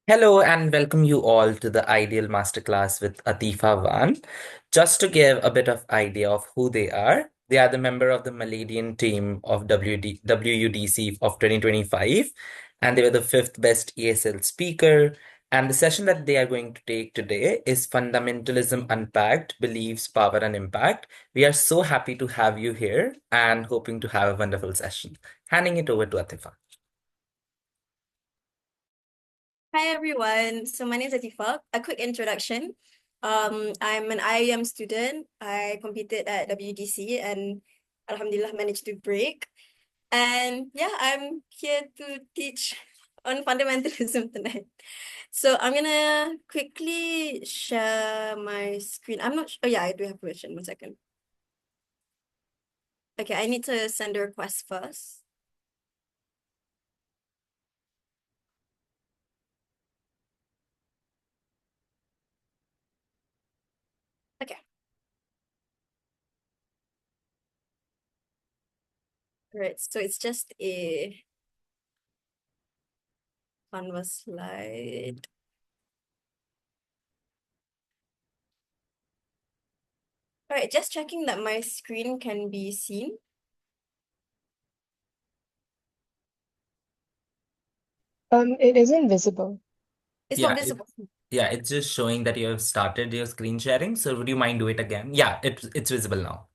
Hello and welcome you all to the Ideal Masterclass with Atifa Van. Just to give a bit of idea of who they are the member of the Malaysian team of WUDC of 2025, and they were the fifth best ESL speaker. And the session that they are going to take today is Fundamentalism Unpacked, Beliefs, Power and Impact. We are so happy to have you here and hoping to have a wonderful session. Handing it over to Atifa. Hi everyone. So my name is Atifa. A quick introduction. I'm an IEM student. I competed at WDC and Alhamdulillah managed to break. And yeah, I'm here to teach on fundamentalism tonight. So I'm gonna quickly share my screen. I'm not sure. Oh yeah, I do have permission. 1 second. Okay, I need to send a request first. Okay. All right. So it's just a canvas slide. All right, just checking that my screen can be seen. It isn't visible. It's not Yeah, visible. yeah, it's just showing that you have started your screen sharing. So would you mind do it again? Yeah, it's visible now.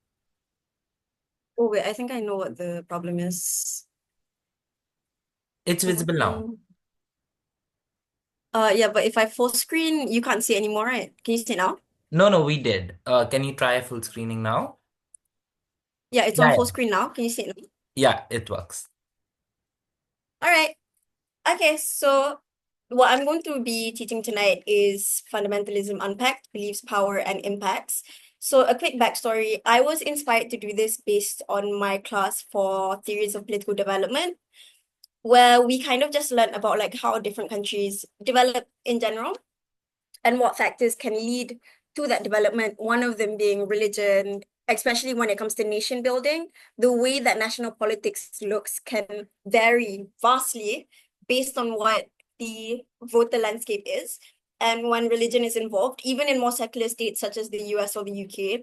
Oh wait, I think I know what the problem is. It's visible now. Mm. Yeah, but if I full screen, you can't see anymore, right? Can you see it now? No, no, we did. Can you try full screening now? Yeah, it's Yeah, on full yeah, screen now. Can you see it now? yeah, it works. All right. Okay, so what I'm going to be teaching tonight is Fundamentalism Unpacked, Beliefs, Power, and Impacts. So a quick backstory. I was inspired to do this based on my class for theories of political development, where we kind of just learned about like how different countries develop in general and what factors can lead to that development. One of them being religion, especially when it comes to nation building. The way that national politics looks can vary vastly based on what the voter landscape is. And when religion is involved, even in more secular states such as the US or the UK,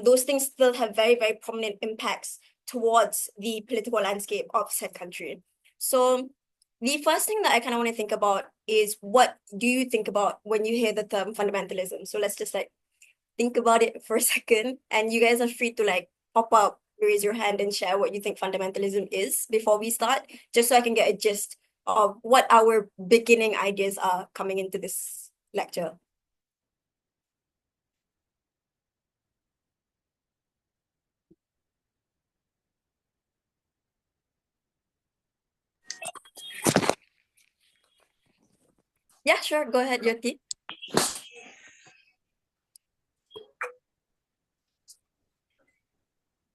those things still have very, very prominent impacts towards the political landscape of said country. So the first thing that I kind of want to think about is, what do you think about when you hear the term fundamentalism? So let's just like think about it for a second, and you guys are free to like pop up, raise your hand, and share what you think fundamentalism is before we start, just so I can get a gist of what our beginning ideas are coming into this lecture. Yeah, sure. Go ahead, Yoti.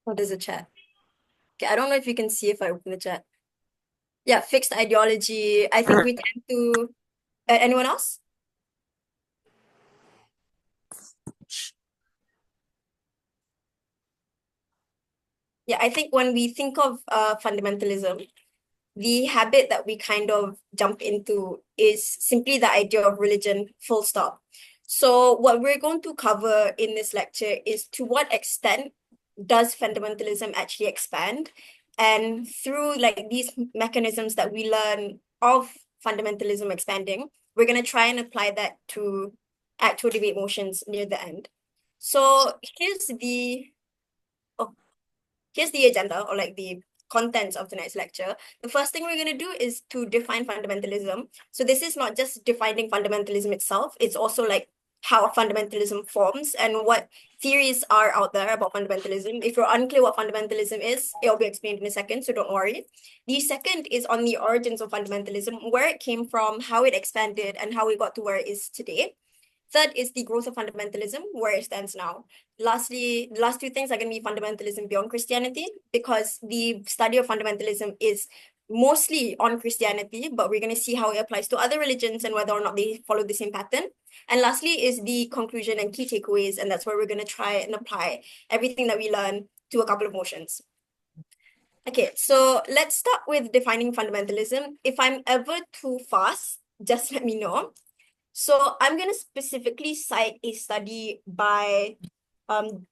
Oh, there's a chat. Okay, I don't know if you can see if I open the chat. Yeah, fixed ideology. I think we tend to. Anyone else? Yeah, I think when we think of fundamentalism, the habit that we kind of jump into is simply the idea of religion, full stop. So, what we're going to cover in this lecture is, to what extent does fundamentalism actually expand? And through like these mechanisms that we learn of fundamentalism expanding, we're going to try and apply that to actual debate motions near the end. So, oh, here's the agenda, or like the contents of tonight's lecture. The first thing we're going to do is to define fundamentalism. So this is not just defining fundamentalism itself, it's also like how fundamentalism forms and what theories are out there about fundamentalism. If you're unclear what fundamentalism is, it'll be explained in a second, so don't worry. The second is on the origins of fundamentalism, where it came from, how it expanded, and how it got to where it is today. Third is the growth of fundamentalism, where it stands now. Lastly, the last two things are going to be fundamentalism beyond Christianity, because the study of fundamentalism is mostly on Christianity, but we're going to see how it applies to other religions and whether or not they follow the same pattern. And lastly is the conclusion and key takeaways, and that's where we're going to try and apply everything that we learn to a couple of motions. Okay, so let's start with defining fundamentalism. If I'm ever too fast, just let me know. So I'm going to specifically cite a study by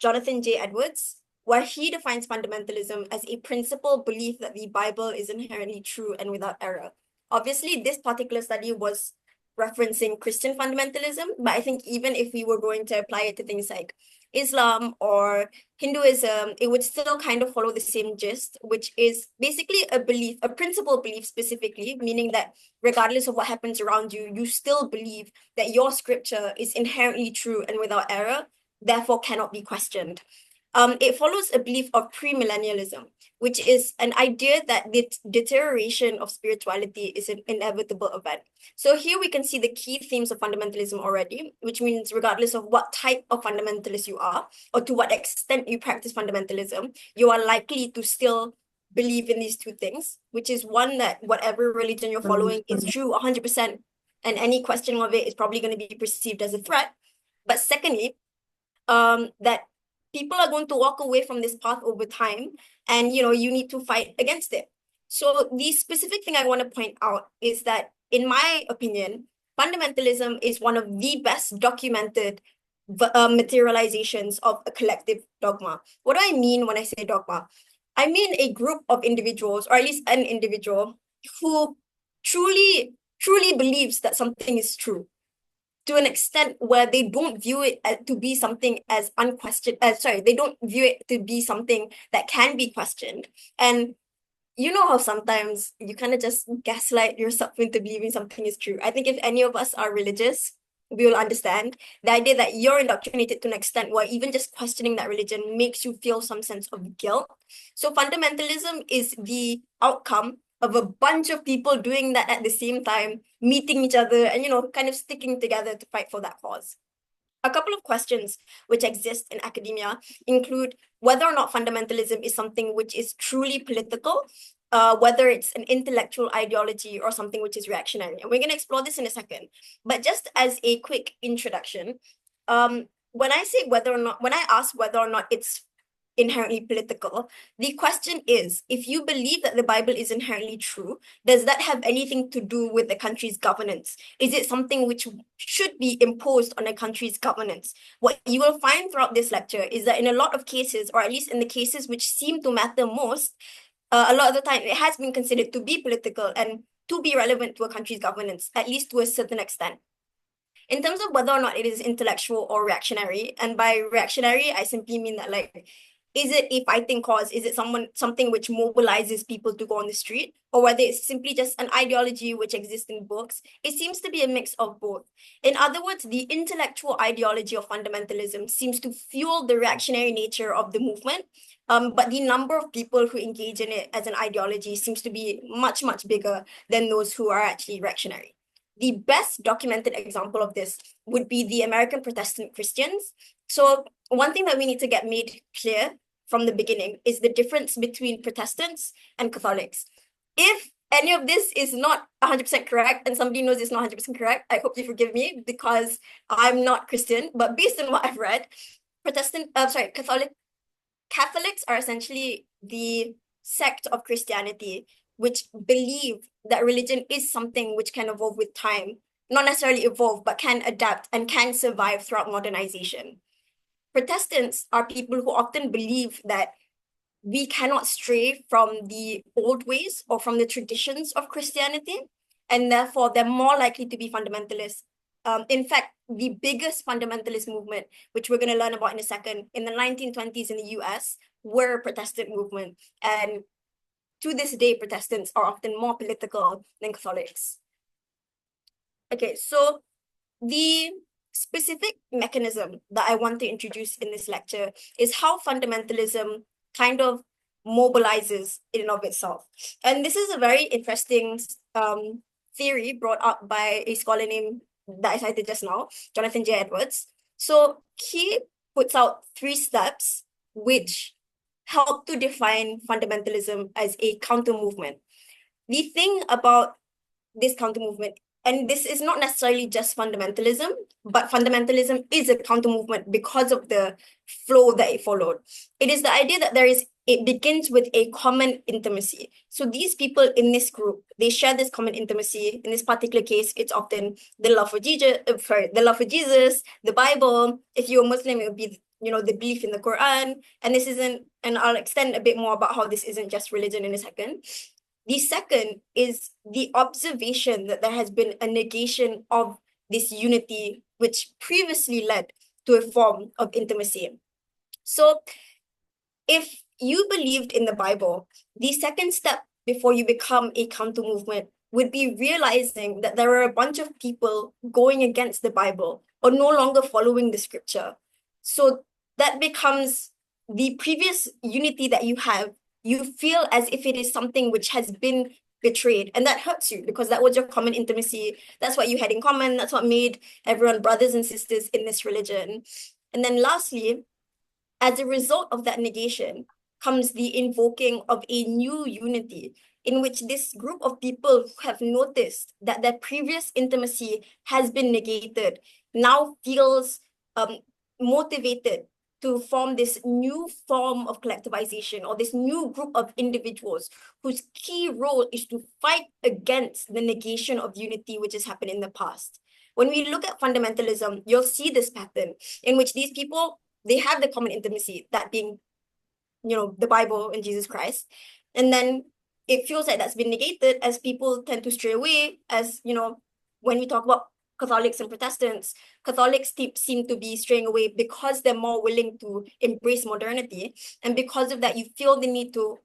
Jonathan J. Edwards, where he defines fundamentalism as a principled belief that the Bible is inherently true and without error. Obviously, this particular study was referencing Christian fundamentalism, but I think even if we were going to apply it to things like Islam or Hinduism, it would still kind of follow the same gist, which is basically a belief, a principled belief specifically, meaning that regardless of what happens around you, you still believe that your scripture is inherently true and without error, therefore cannot be questioned. It follows a belief of premillennialism, which is an idea that the deterioration of spirituality is an inevitable event. So here we can see the key themes of fundamentalism already, which means regardless of what type of fundamentalist you are, or to what extent you practice fundamentalism, you are likely to still believe in these two things, which is one, that whatever religion you're following is true 100%, and any question of it is probably going to be perceived as a threat. But secondly, that people are going to walk away from this path over time, and you need to fight against it. So the specific thing I want to point out is that, in my opinion, fundamentalism is one of the best documented materializations of a collective dogma. What do I mean when I say dogma? I mean a group of individuals, or at least an individual, who truly believes that something is true, to an extent where they don't view it to be something as unquestioned. They don't view it to be something that can be questioned. And you know how sometimes you kind of just gaslight yourself into believing something is true. I think if any of us are religious, we will understand the idea that you're indoctrinated to an extent where even just questioning that religion makes you feel some sense of guilt. So fundamentalism is the outcome of a bunch of people doing that at the same time, meeting each other and, kind of sticking together to fight for that cause. A couple of questions which exist in academia include whether or not fundamentalism is something which is truly political, whether it's an intellectual ideology or something which is reactionary. And we're going to explore this in a second. But just as a quick introduction, when I ask whether or not it's inherently political, the question is, if you believe that the Bible is inherently true, does that have anything to do with the country's governance? Is it something which should be imposed on a country's governance? What you will find throughout this lecture is that in a lot of cases, or at least in the cases which seem to matter most, a lot of the time it has been considered to be political and to be relevant to a country's governance, at least to a certain extent. In terms of whether or not it is intellectual or reactionary, and by reactionary, I simply mean that, like, is it a fighting cause? Is it something which mobilizes people to go on the street? Or whether it's simply just an ideology which exists in books? It seems to be a mix of both. In other words, the intellectual ideology of fundamentalism seems to fuel the reactionary nature of the movement. But the number of people who engage in it as an ideology seems to be much, much bigger than those who are actually reactionary. The best documented example of this would be the American Protestant Christians. So one thing that we need to get made clear from the beginning is the difference between Protestants and Catholics. If any of this is not 100% correct and somebody knows it's not 100% correct, I hope you forgive me, because I'm not Christian. But based on what I've read, Catholics are essentially the sect of Christianity which believe that religion is something which can evolve with time, not necessarily evolve, but can adapt and can survive throughout modernization. Protestants are people who often believe that we cannot stray from the old ways or from the traditions of Christianity, and therefore they're more likely to be fundamentalists. In fact, the biggest fundamentalist movement, which we're going to learn about in a second, in the 1920s in the US, were a Protestant movement. And to this day, Protestants are often more political than Catholics. Okay, so the specific mechanism that I want to introduce in this lecture is how fundamentalism kind of mobilizes in and of itself. And this is a very interesting theory brought up by a scholar named, that I cited just now, Jonathan J. Edwards. So he puts out 3 steps which help to define fundamentalism as a counter movement. The thing about this counter movement, and this is not necessarily just fundamentalism, but fundamentalism is a counter movement because of the flow that it followed. It is the idea that there is it begins with a common intimacy. So these people in this group, they share this common intimacy. In this particular case, it's often the love for Jesus, the Bible. If you're a Muslim, it would be, the belief in the Quran. And I'll extend a bit more about how this isn't just religion in a second. The second is the observation that there has been a negation of this unity, which previously led to a form of intimacy. So if you believed in the Bible, the second step before you become a counter movement would be realizing that there are a bunch of people going against the Bible or no longer following the scripture. So that becomes the previous unity that you have. You feel as if it is something which has been betrayed, and that hurts you because that was your common intimacy. That's what you had in common. That's what made everyone brothers and sisters in this religion. And then lastly, as a result of that negation comes the invoking of a new unity in which this group of people who have noticed that their previous intimacy has been negated now feels motivated to form this new form of collectivization or this new group of individuals whose key role is to fight against the negation of unity which has happened in the past. When we look at fundamentalism, you'll see this pattern in which these people, they have the common intimacy, that being, the Bible and Jesus Christ. And then it feels like that's been negated as people tend to stray away, as, when we talk about Catholics and Protestants, Catholics seem to be straying away because they're more willing to embrace modernity. And because of that, you feel the need to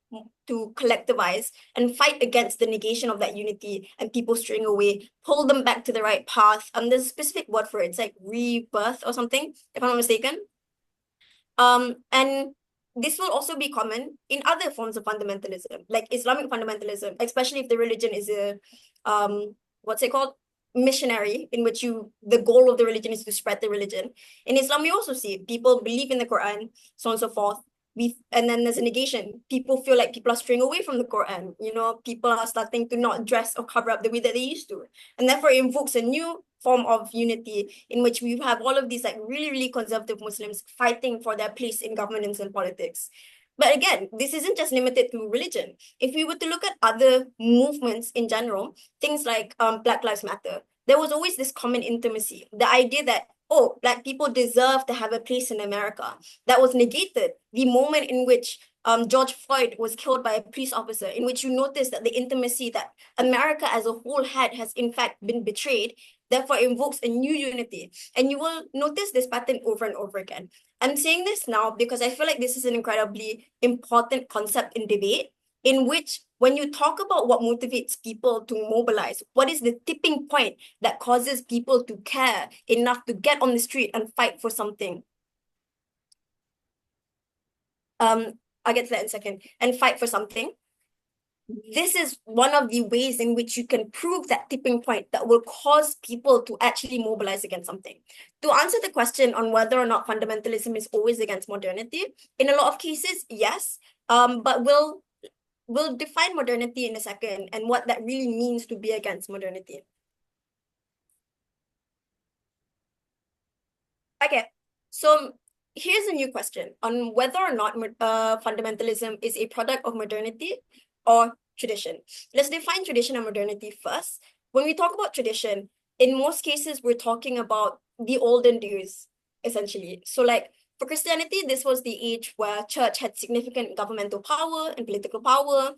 collectivize and fight against the negation of that unity and people straying away, pull them back to the right path. There's a specific word for it. It's like rebirth or something, if I'm not mistaken. And this will also be common in other forms of fundamentalism, like Islamic fundamentalism, especially if the religion is a, what's it called? Missionary, in which the goal of the religion is to spread the religion. In Islam, we also see people believe in the Quran, so on and so forth. And then there's a negation. People feel like people are straying away from the Quran. People are starting to not dress or cover up the way that they used to. And therefore, it invokes a new form of unity in which we have all of these like really, really conservative Muslims fighting for their place in governance and politics. But again, this isn't just limited to religion. If we were to look at other movements in general, things like Black Lives Matter, there was always this common intimacy. The idea that, oh, Black people deserve to have a place in America. That was negated the moment in which George Floyd was killed by a police officer, in which you notice that the intimacy that America as a whole had has in fact been betrayed. Therefore, it invokes a new unity. And you will notice this pattern over and over again. I'm saying this now because I feel like this is an incredibly important concept in debate, in which when you talk about what motivates people to mobilize, what is the tipping point that causes people to care enough to get on the street and fight for something? I'll get to that in a second. And fight for something. This is one of the ways in which you can prove that tipping point that will cause people to actually mobilize against something. To answer the question on whether or not fundamentalism is always against modernity, in a lot of cases, yes. But we'll define modernity in a second and what that really means to be against modernity. Okay, so here's a new question on whether or not fundamentalism is a product of modernity or tradition. Let's define tradition and modernity first. When we talk about tradition, in most cases, we're talking about the olden days, essentially. So like for Christianity, this was the age where church had significant governmental power and political power.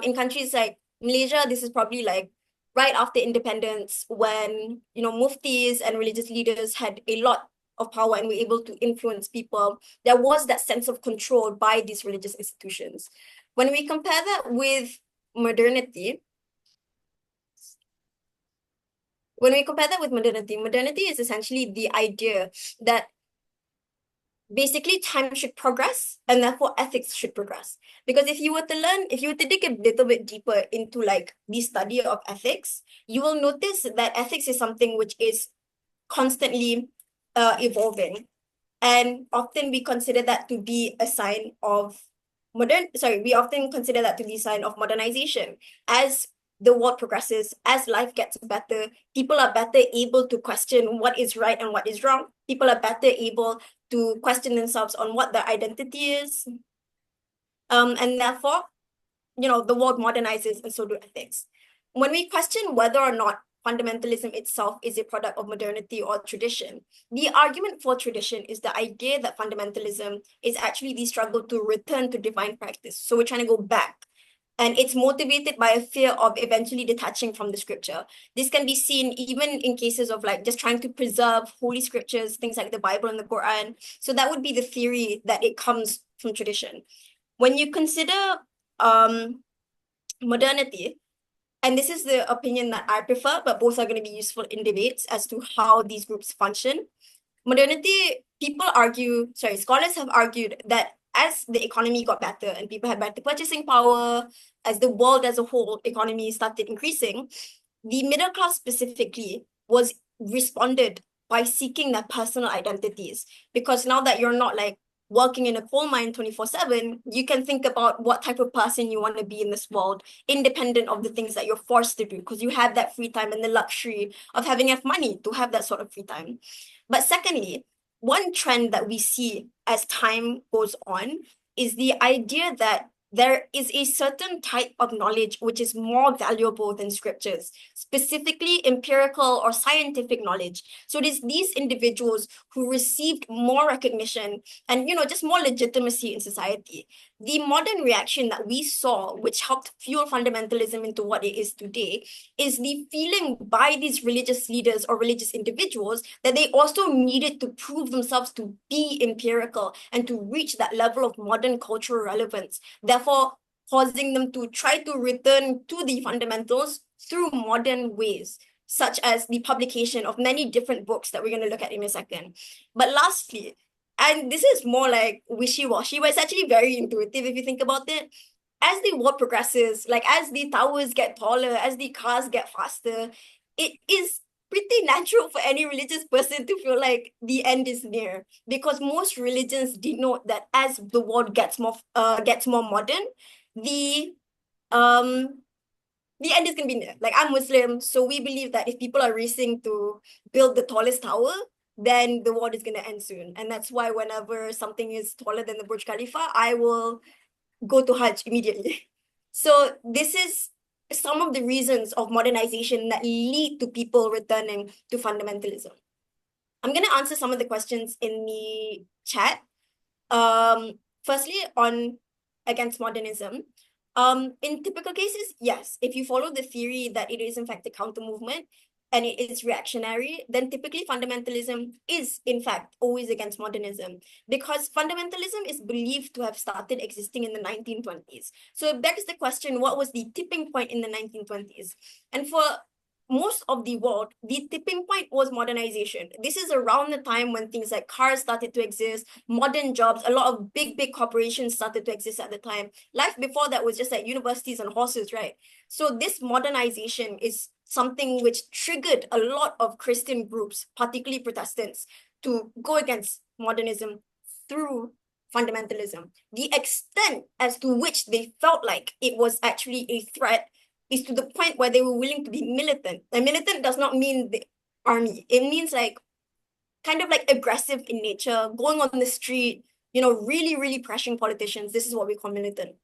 In countries like Malaysia, this is probably like right after independence when, muftis and religious leaders had a lot of power and were able to influence people. There was that sense of control by these religious institutions. When we compare that with modernity, modernity is essentially the idea that basically time should progress and therefore ethics should progress. Because if you were to dig a little bit deeper into like the study of ethics, you will notice that ethics is something which is constantly evolving. And often we consider that to be a sign of modernization. As the world progresses, as life gets better, people are better able to question what is right and what is wrong. People are better able to question themselves on what their identity is. And therefore, the world modernizes and so do ethics. When we question whether or not fundamentalism itself is a product of modernity or tradition, the argument for tradition is the idea that fundamentalism is actually the struggle to return to divine practice. So we're trying to go back. And it's motivated by a fear of eventually detaching from the scripture. This can be seen even in cases of like just trying to preserve holy scriptures, things like the Bible and the Quran. So that would be the theory that it comes from tradition. When you consider modernity, and this is the opinion that I prefer, but both are going to be useful in debates as to how these groups function. Modernity, scholars have argued that as the economy got better and people had better purchasing power, as the world as a whole economy started increasing, the middle class specifically was responded by seeking their personal identities. Because now that you're not like working in a coal mine 24/7, you can think about what type of person you want to be in this world, independent of the things that you're forced to do, because you have that free time and the luxury of having enough money to have that sort of free time. But secondly, one trend that we see as time goes on is the idea that there is a certain type of knowledge which is more valuable than scriptures, specifically empirical or scientific knowledge. So it is these individuals who received more recognition and just more legitimacy in society. The modern reaction that we saw, which helped fuel fundamentalism into what it is today, is the feeling by these religious leaders or religious individuals that they also needed to prove themselves to be empirical and to reach that level of modern cultural relevance, therefore causing them to try to return to the fundamentals through modern ways, such as the publication of many different books that we're going to look at in a second. But lastly, and this is more like wishy-washy, but it's actually very intuitive if you think about it, as the world progresses, like as the towers get taller, as the cars get faster, it is pretty natural for any religious person to feel like the end is near, because most religions denote that as the world gets more modern, the um the end is going to be near. Like, I'm Muslim, so we believe that if people are racing to build the tallest tower, then the world is going to end soon. And that's why whenever something is taller than the Burj Khalifa, I will go to Hajj immediately. So this is some of the reasons of modernization that lead to people returning to fundamentalism. I'm going to answer some of the questions in the chat. Firstly, on against modernism. In typical cases, yes, if you follow the theory that it is in fact a counter movement and it is reactionary, then typically fundamentalism is in fact always against modernism, because fundamentalism is believed to have started existing in the 1920s. So it begs the question, what was the tipping point in the 1920s? And for most of the world, the tipping point was modernization. This is around the time when things like cars started to exist, modern jobs, a lot of big corporations started to exist at the time. Life before that was just like universities and horses, right? So this modernization is something which triggered a lot of Christian groups, particularly Protestants, to go against modernism through fundamentalism. The extent as to which they felt like it was actually a threat is to the point where they were willing to be militant. And militant does not mean the army. It means like kind of like aggressive in nature, going on the street, really pressuring politicians. This is what we call militant.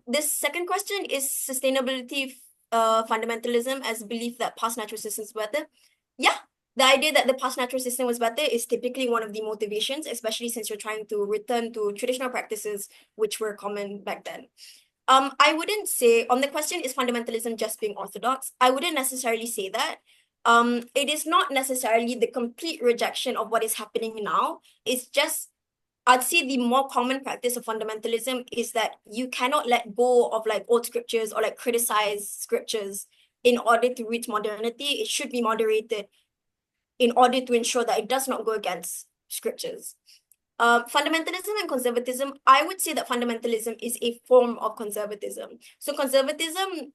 This second question is sustainability fundamentalism as belief that past natural systems were better. Yeah, the idea that the past natural system was better is typically one of the motivations, especially since you're trying to return to traditional practices which were common back then. I wouldn't say, on the question, is fundamentalism just being orthodox? I wouldn't necessarily say that. It is not necessarily the complete rejection of what is happening now. It's just, I'd say the more common practice of fundamentalism is that you cannot let go of like old scriptures or like criticize scriptures in order to reach modernity. It should be moderated in order to ensure that it does not go against scriptures. Fundamentalism and conservatism, I would say that fundamentalism is a form of conservatism. So conservatism,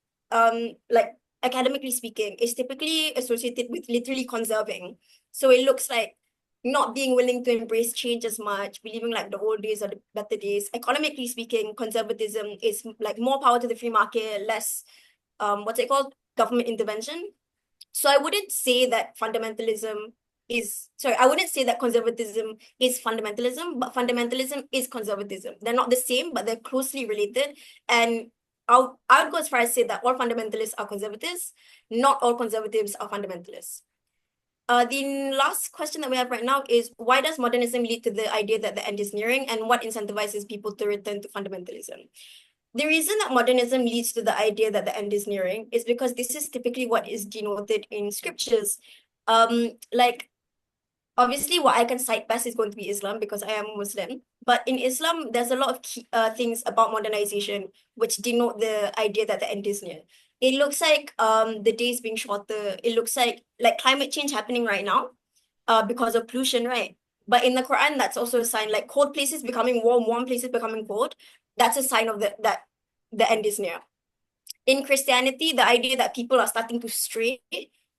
like academically speaking, is typically associated with literally conserving. So it looks like not being willing to embrace change as much, believing like the old days are the better days. Economically speaking, conservatism is like more power to the free market, less, what's it called? Government intervention. So I wouldn't say that fundamentalism I wouldn't say that conservatism is fundamentalism, but fundamentalism is conservatism. They're not the same, but they're closely related. And I would go as far as say that all fundamentalists are conservatives, not all conservatives are fundamentalists. The last question that we have right now is, why does modernism lead to the idea that the end is nearing, and what incentivizes people to return to fundamentalism? The reason that modernism leads to the idea that the end is nearing is because this is typically what is denoted in scriptures. Like, obviously, what I can cite best is going to be Islam because I am a Muslim. But in Islam, there's a lot of things about modernization which denote the idea that the end is near. It looks like the days being shorter. It looks like climate change happening right now because of pollution, right? But in the Quran, that's also a sign, like cold places becoming warm, warm places becoming cold. That's a sign of that the end is near. In Christianity, the idea that people are starting to stray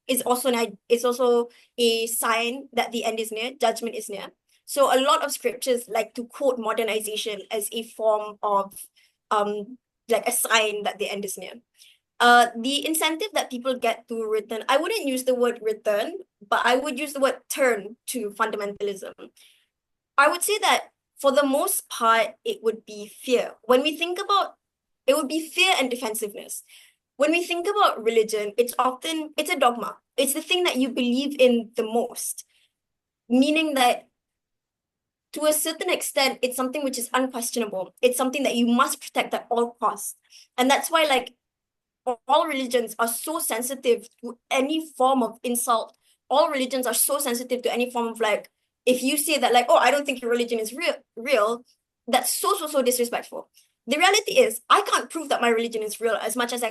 is also a sign that the end is near, judgment is near. So a lot of scriptures like to quote modernization as a form of like a sign that the end is near. The incentive that people get to return, I wouldn't use the word return, but I would use the word turn to fundamentalism. I would say that for the most part, it would be fear. When we think about it, would be fear and defensiveness. When we think about religion, it's a dogma. It's the thing that you believe in the most, meaning that to a certain extent, it's something which is unquestionable. It's something that you must protect at all costs. And that's why, like, all religions are so sensitive to any form of insult. All religions are so sensitive to any form of like, if you say that, like, oh, I don't think your religion is real, that's so disrespectful. The reality is, I can't prove that my religion is real as much as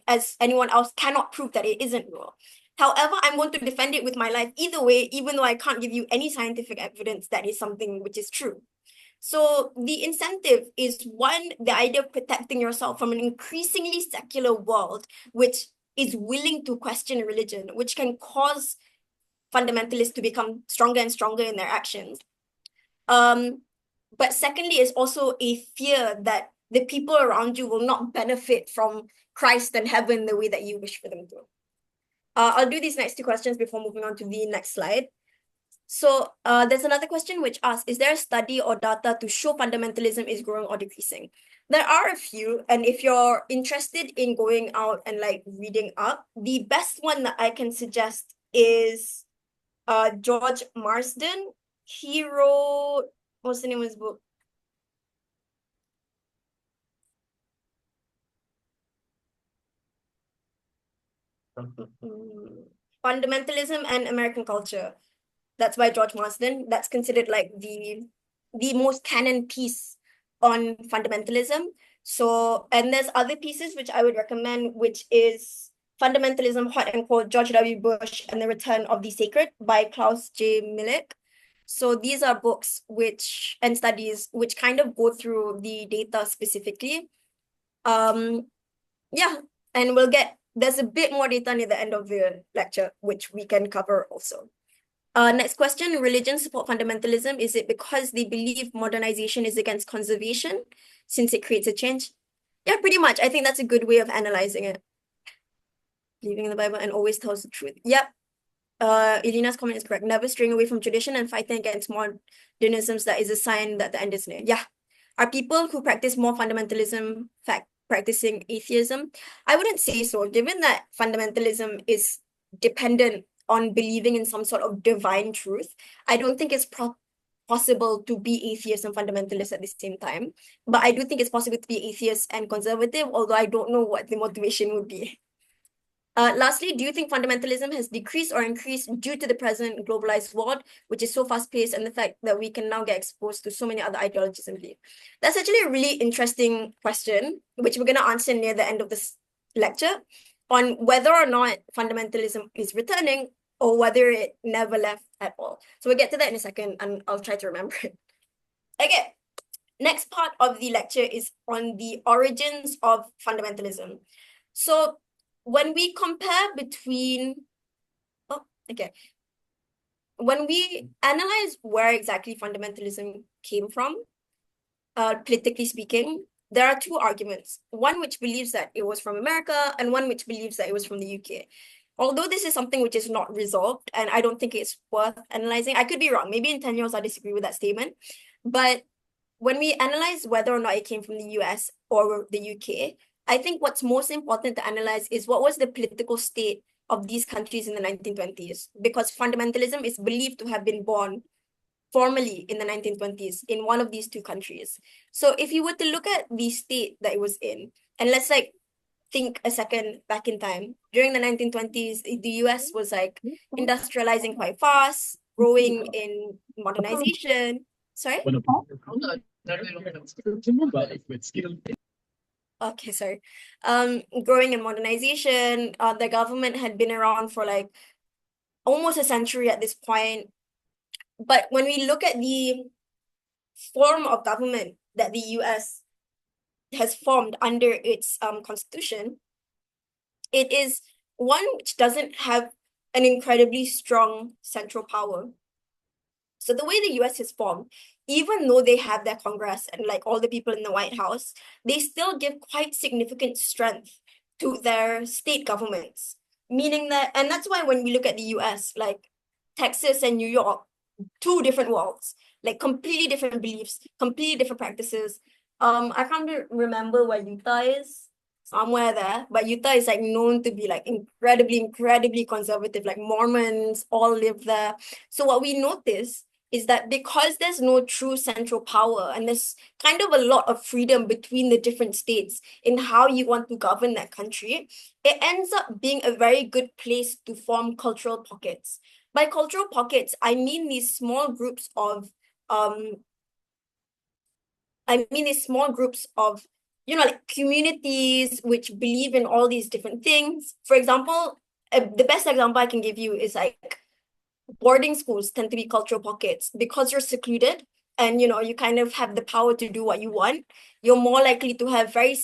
as anyone else cannot prove that it isn't real. However, I'm going to defend it with my life either way, even though I can't give you any scientific evidence that is something which is true. So the incentive is one, the idea of protecting yourself from an increasingly secular world, which is willing to question religion, which can cause fundamentalists to become stronger and stronger in their actions. But secondly, is also a fear that the people around you will not benefit from Christ and heaven the way that you wish for them to. I'll do these next two questions before moving on to the next slide. So there's another question which asks, is there a study or data to show fundamentalism is growing or decreasing? There are a few, and if you're interested in going out and like reading up, the best one that I can suggest is George Marsden. He wrote, what's the name of his book? Fundamentalism and American Culture. That's by George Marsden. That's considered like the most canon piece on fundamentalism. So, and there's other pieces which I would recommend, which is Fundamentalism, Hot and Cold, George W. Bush and the Return of the Sacred by Klaus J. Milek. So these are books which and studies which kind of go through the data specifically. Yeah, and there's a bit more data near the end of the lecture, which we can cover also. Next question, religions support fundamentalism. Is it because they believe modernization is against conservation since it creates a change? Yeah, pretty much. I think that's a good way of analyzing it. Believing in the Bible and always tells the truth. Yep. Elina's comment is correct. Never straying away from tradition and fighting against modernisms that is a sign that the end is near. Yeah. Are people who practice more fundamentalism practicing atheism? I wouldn't say so, given that fundamentalism is dependent on believing in some sort of divine truth. I don't think it's possible to be atheist and fundamentalist at the same time. But I do think it's possible to be atheist and conservative, although I don't know what the motivation would be. Lastly, do you think fundamentalism has decreased or increased due to the present globalized world, which is so fast-paced, and the fact that we can now get exposed to so many other ideologies and beliefs? That's actually a really interesting question, which we're going to answer near the end of this lecture, on whether or not fundamentalism is returning or whether it never left at all. So we'll get to that in a second, and I'll try to remember it. Okay, next part of the lecture is on the origins of fundamentalism. So when we compare between, when we analyze where exactly fundamentalism came from, politically speaking, there are two arguments. One which believes that it was from America and one which believes that it was from the UK. Although this is something which is not resolved, and I don't think it's worth analyzing. I could be wrong. Maybe in 10 years I disagree with that statement. But when we analyze whether or not it came from the US or the UK, I think what's most important to analyze is what was the political state of these countries in the 1920s, because fundamentalism is believed to have been born formally in the 1920s in one of these two countries. So if you were to look at the state that it was in, and let's like think a second back in time, during the 1920s, the US was like industrializing quite fast, growing in modernization. Sorry? Okay, sorry. Growing in modernization, the government had been around for like almost a century at this point. But when we look at the form of government that the US has formed under its constitution, it is one which doesn't have an incredibly strong central power. So the way the US is formed, even though they have their Congress and like all the people in the White House, they still give quite significant strength to their state governments. Meaning that, and that's why when we look at the US, like Texas and New York, two different worlds, like completely different beliefs, completely different practices. I can't remember where Utah is, somewhere there, but Utah is like known to be like incredibly conservative, like Mormons all live there. So what we notice is that because there's no true central power and there's kind of a lot of freedom between the different states in how you want to govern that country, it ends up being a very good place to form cultural pockets. By cultural pockets, I mean these small groups of um like communities which believe in all these different things. For example, the best example I can give you is like boarding schools tend to be cultural pockets because you're secluded and you kind of have the power to do what you want. You're more likely to have very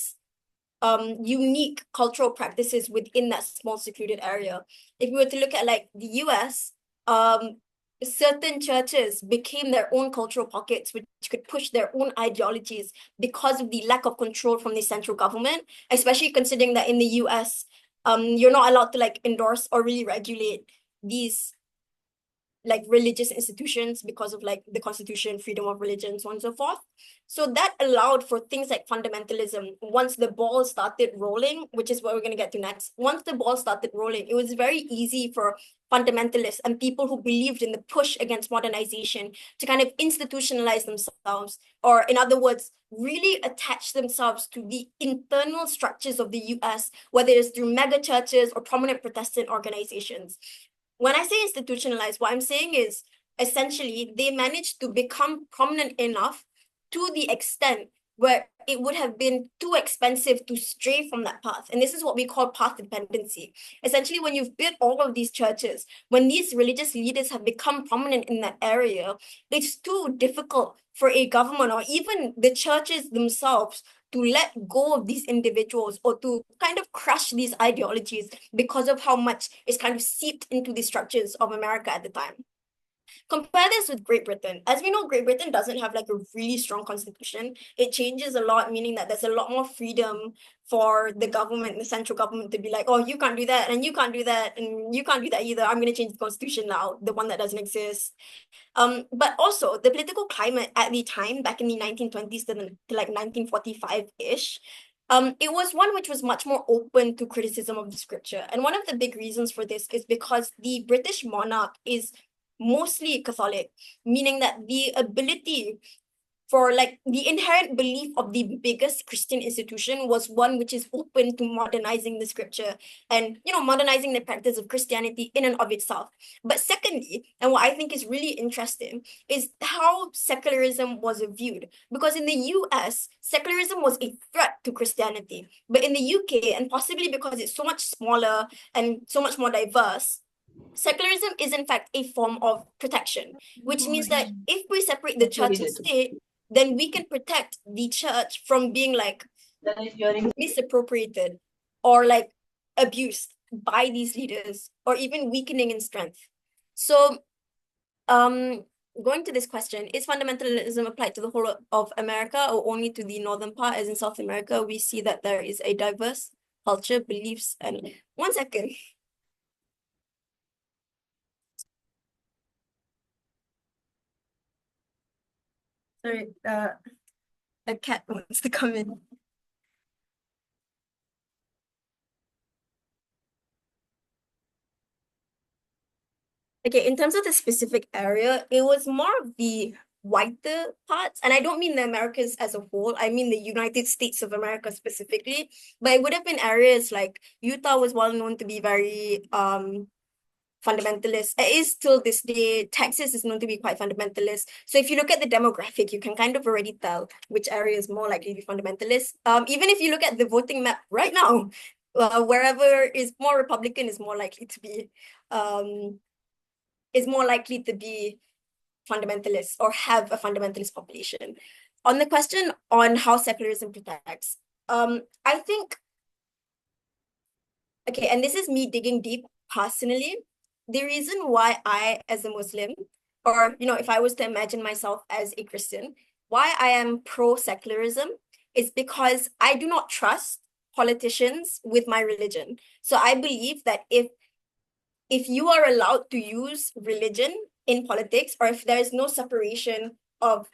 unique cultural practices within that small secluded area. If we were to look at like the US, certain churches became their own cultural pockets, which could push their own ideologies because of the lack of control from the central government, especially considering that in the US, you're not allowed to like endorse or really regulate these like religious institutions because of like the constitution, freedom of religion, so on and so forth. So that allowed for things like fundamentalism. Once the ball started rolling, which is what we're going to get to next, once the ball started rolling, it was very easy for fundamentalists and people who believed in the push against modernization to kind of institutionalize themselves, or in other words, really attach themselves to the internal structures of the US, whether it's through mega churches or prominent Protestant organizations. When I say institutionalized, what I'm saying is essentially they managed to become prominent enough to the extent where it would have been too expensive to stray from that path. And this is what we call path dependency. Essentially, when you've built all of these churches, when these religious leaders have become prominent in that area, it's too difficult for a government or even the churches themselves to let go of these individuals or to kind of crush these ideologies because of how much is kind of seeped into the structures of America at the time. Compare this with Great Britain. As we know, Great Britain doesn't have like a really strong constitution. It changes a lot, meaning that there's a lot more freedom for the government, the central government, to be like, oh, you can't do that, and you can't do that, and you can't do that either. I'm going to change the constitution now, the one that doesn't exist. But also the political climate at the time, back in the 1920s to like 1945-ish, it was one which was much more open to criticism of the scripture. And one of the big reasons for this is because the British monarch is mostly Catholic, meaning that the ability for like the inherent belief of the biggest Christian institution was one which is open to modernizing the scripture and modernizing the practice of Christianity in and of itself. But secondly, and what I think is really interesting, is how secularism was viewed. Because in the US, secularism was a threat to Christianity. But in the UK, and possibly because it's so much smaller and so much more diverse, secularism is in fact a form of protection, which means that if we separate the church and state, then we can protect the church from being like misappropriated or like abused by these leaders or even weakening in strength. So going to this question, is fundamentalism applied to the whole of America or only to the northern part? As in South America, we see that there is a diverse culture, beliefs, and one second. Sorry, a cat wants to come in. Okay, in terms of the specific area, it was more of the whiter parts. And I don't mean the Americas as a whole, I mean the United States of America specifically. But it would have been areas like Utah was well known to be very fundamentalist. It is still this day. Texas is known to be quite fundamentalist. So if you look at the demographic, you can kind of already tell which area is more likely to be fundamentalist. Even if you look at the voting map right now, wherever is more Republican is more likely to be fundamentalist or have a fundamentalist population. On the question on how secularism protects, I think, okay, and this is me digging deep personally. The reason why I, as a Muslim, or if I was to imagine myself as a Christian, why I am pro-secularism is because I do not trust politicians with my religion. So I believe that if you are allowed to use religion in politics, or if there is no separation of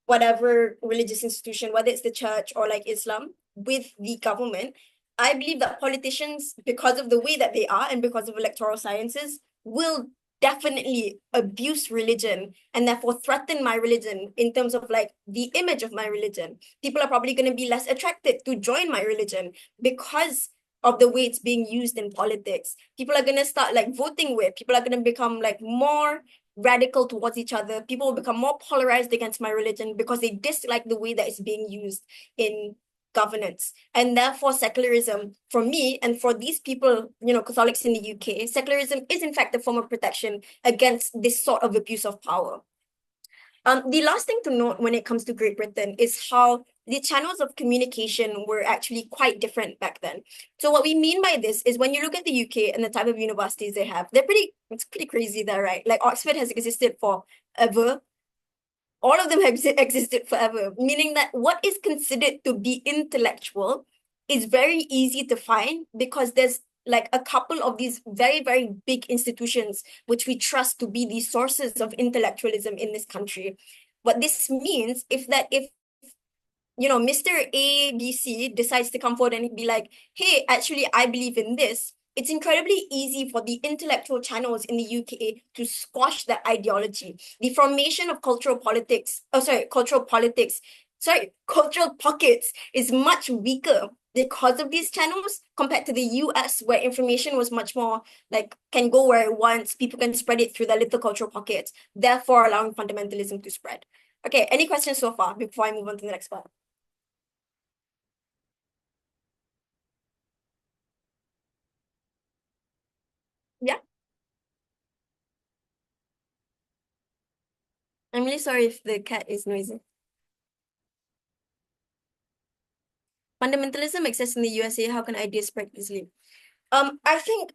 whatever religious institution, whether it's the church or like Islam, with the government, I believe that politicians, because of the way that they are and because of electoral sciences, will definitely abuse religion and therefore threaten my religion in terms of like the image of my religion. People are probably going to be less attracted to join my religion because of the way it's being used in politics. People are going to start like voting with, people are going to become like more radical towards each other. People will become more polarized against my religion because they dislike the way that it's being used in governance. And therefore, secularism, for me and for these people, Catholics in the UK, secularism is in fact a form of protection against this sort of abuse of power. The last thing to note when it comes to Great Britain is how the channels of communication were actually quite different back then. So what we mean by this is when you look at the UK and the type of universities they have, it's pretty crazy there, right? Like Oxford has existed forever. All of them have existed forever, meaning that what is considered to be intellectual is very easy to find because there's like a couple of these very, very big institutions which we trust to be the sources of intellectualism in this country. What this means if Mr. ABC decides to come forward and be like, hey, actually, I believe in this, it's incredibly easy for the intellectual channels in the UK to squash that ideology. The formation of cultural pockets is much weaker because of these channels compared to the US, where information was much more like can go where it wants, people can spread it through their little cultural pockets, therefore allowing fundamentalism to spread. Okay, any questions so far before I move on to the next part? Yeah, I'm really sorry if the cat is noisy. Fundamentalism exists in the USA. How can ideas spread easily? I think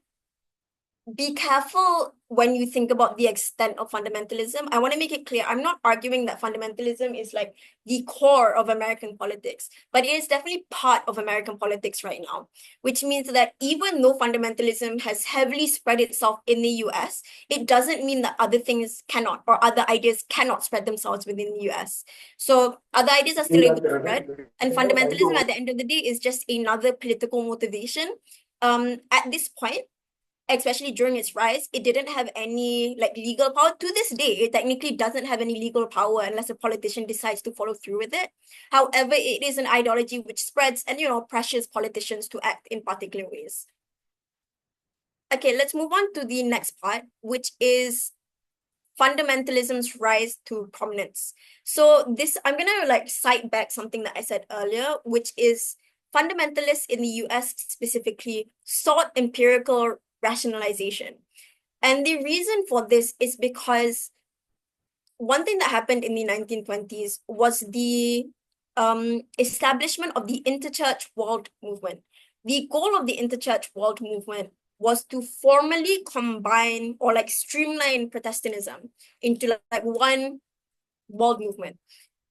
be careful when you think about the extent of fundamentalism. I want to make it clear, I'm not arguing that fundamentalism is like the core of American politics, but it is definitely part of American politics right now, which means that even though fundamentalism has heavily spread itself in the US, it doesn't mean that other things cannot or other ideas cannot spread themselves within the US. So other ideas are still able to spread, and fundamentalism at the end of the day is just another political motivation. At this point, especially during its rise, it didn't have any like legal power. To this day, it technically doesn't have any legal power unless a politician decides to follow through with it. However, it is an ideology which spreads and pressures politicians to act in particular ways. Okay, let's move on to the next part, which is fundamentalism's rise to prominence. So this, I'm gonna like cite back something that I said earlier, which is fundamentalists in the US specifically sought empirical rationalization. And the reason for this is because one thing that happened in the 1920s was the establishment of the interchurch world movement. The goal of the interchurch world movement was to formally combine or like streamline Protestantism into like one world movement.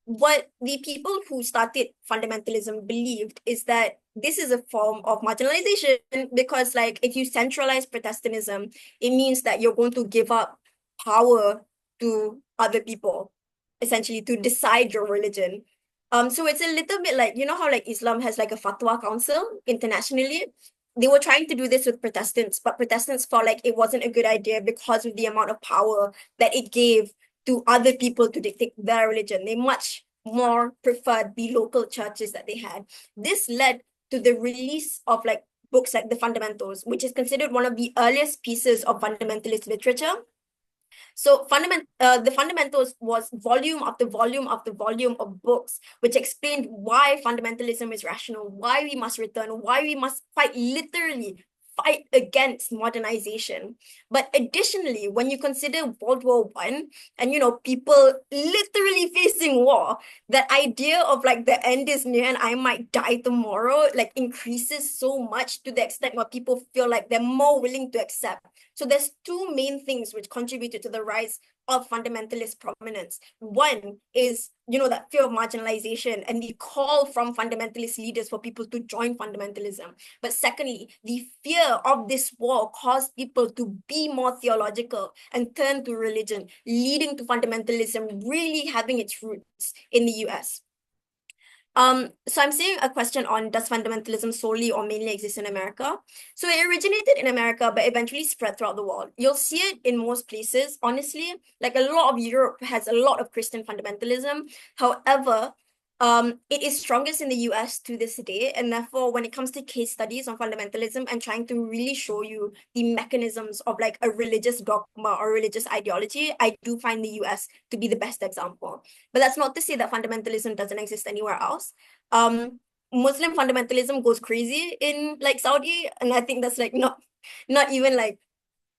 What the people who started fundamentalism believed is that this is a form of marginalization because like if you centralize Protestantism, it means that you're going to give up power to other people. essentially to decide your religion. So it's a little bit like, you know how like Islam has like a fatwa council internationally? They were trying to do this with Protestants, but Protestants felt like it wasn't a good idea because of the amount of power that it gave to other people to dictate their religion. They much more preferred the local churches that they had. This led to the release of like books like the Fundamentals, which is considered one of the earliest pieces of fundamentalist literature. So the Fundamentals was volume after volume after volume of books, which explained why fundamentalism is rational, why we must return, why we must fight against modernization. But additionally, when you consider World War One and people literally facing war, that idea of like the end is near and I might die tomorrow like increases so much to the extent where people feel like they're more willing to accept. So there's two main things which contributed to the rise of fundamentalist prominence. One is, that fear of marginalization and the call from fundamentalist leaders for people to join fundamentalism. But secondly, the fear of this war caused people to be more theological and turn to religion, leading to fundamentalism really having its roots in the US. So I'm seeing a question on, does fundamentalism solely or mainly exist in America? So it originated in America, but eventually spread throughout the world. You'll see it in most places, honestly. Like a lot of Europe has a lot of Christian fundamentalism. However, it is strongest in the US to this day. And therefore, when it comes to case studies on fundamentalism and trying to really show you the mechanisms of like a religious dogma or religious ideology, I do find the US to be the best example. But that's not to say that fundamentalism doesn't exist anywhere else. Muslim fundamentalism goes crazy in like Saudi, and I think that's like not even like